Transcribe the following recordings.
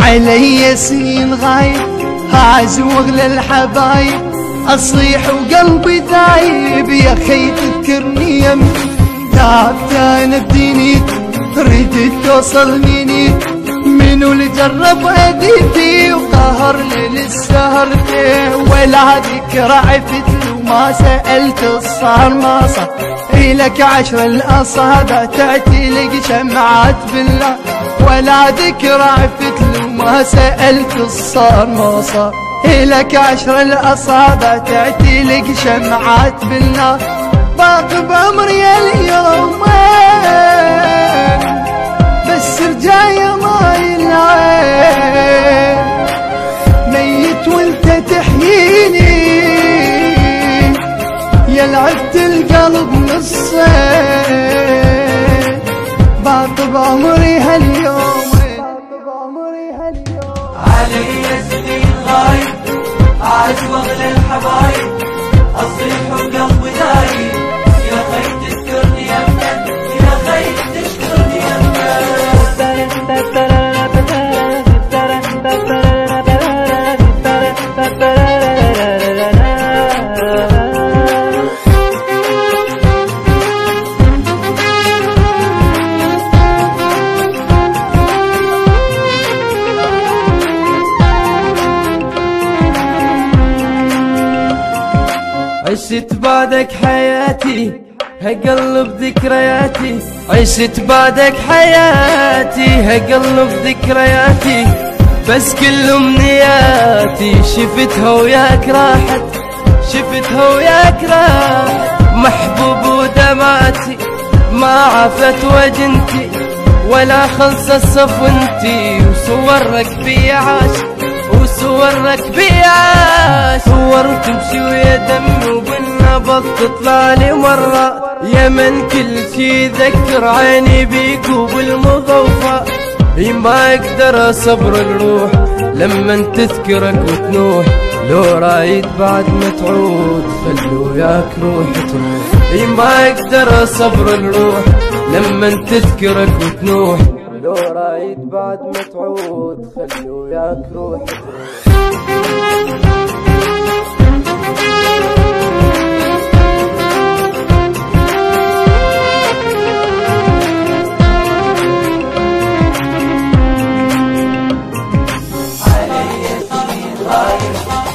علي سنين غايب أعزوغ للحبايب أصيح وقلبي دايب يا خي تذكرني يمكن تعبت أنا بديني ردت توصلني منو اللي جرب أذيتي وقهرني للسهر فيه ولا ذكرى عفت له ما سألت الصار ما صار إلك 10 الأصابع تأتي لك شمعات بالله ولا ذكرى عفت له ما سألت الصار ما صار إلك 10 الأصابع تأتي لك شمعات بالله باقي بعمري اليومين بس رجايا ما يلعين ميت وانت تحييني يا لعبت القلب نصين باقي بعمري هاليومين علي سنين غايب أعزوغ للحبايب أصيح وقلبي دايب يا خي تذكرني يمكن يا خي تشكرني عشت بعدك حياتي هقلب ذكرياتي عشت بعدك حياتي هقلب ذكرياتي بس كل امنياتي شفتها وياك راحت شفتها وياك راحت محبوب ودمعتي ما عفت وجنتي ولا خلص صفنتي وصورك بي عاش وصورك بي عاش صور تمشي ويا دمي وبالنبض تطلع لي مرة يا من كل شي ذكر عيني بيك وبالمضوفة ما اقدر اصبر الروح لما تذكرك وتنوح لو رايد بعد ما تعود خلو ياك روح تروح ما اقدر اصبر الروح لما تذكرك وتنوح لو رايد بعد ما تعود خلو ياك روح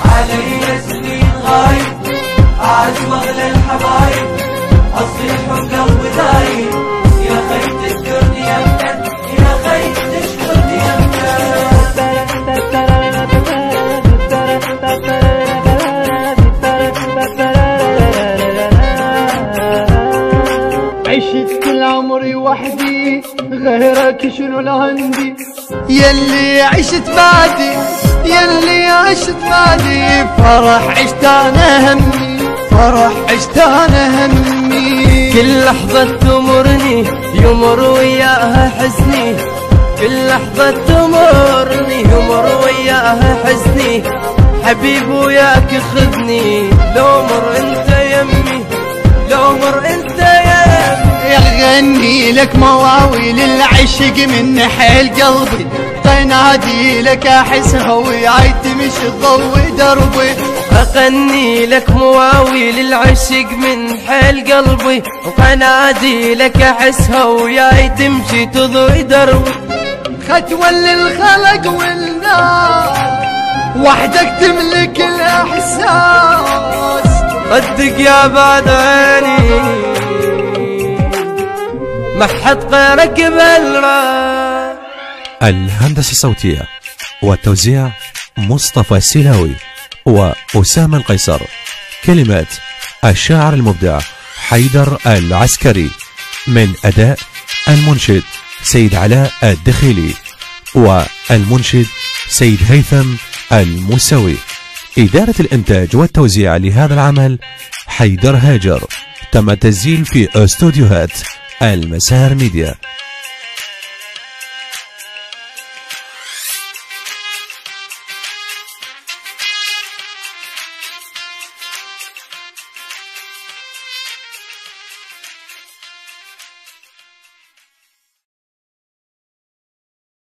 علي سنين غايب أعزوغ للحبايب أصيح وقلبي دايب يا خي تذكرني يمكن يا خي تشكرني عشت كل عمري وحدي غيرك شنو لعندي يلي عشت بعدي يلي عشت بعدي فرح عشت انا همي فرح عشت انا همي كل لحظة تمرني يمر وياها حزني كل لحظة تمرني يمر وياها حزني حبيب وياك خذني لو مر انت يمي لو مر انت يمي يغني لك مواويل العشق من حيل قلبي نادي لك احسها ويعتمش الضوء دربي اغني لك مواويل العشق من حيل قلبي وقنادي لك احسها وياي تمشي تضوي دربي ختوى للخلق والنار وحدك تملك الاحساس صدق يا بعد عيني ما حد غيرك بالراس. الهندسة الصوتية والتوزيع مصطفى السلاوي وأسامة القيصر. كلمات الشاعر المبدع حيدر العسكري، من أداء المنشد سيد علاء الدخيلي والمنشد سيد هيثم الموسوي. إدارة الإنتاج والتوزيع لهذا العمل حيدر هاجر. تم التسجيل في استوديوهات المسار ميديا.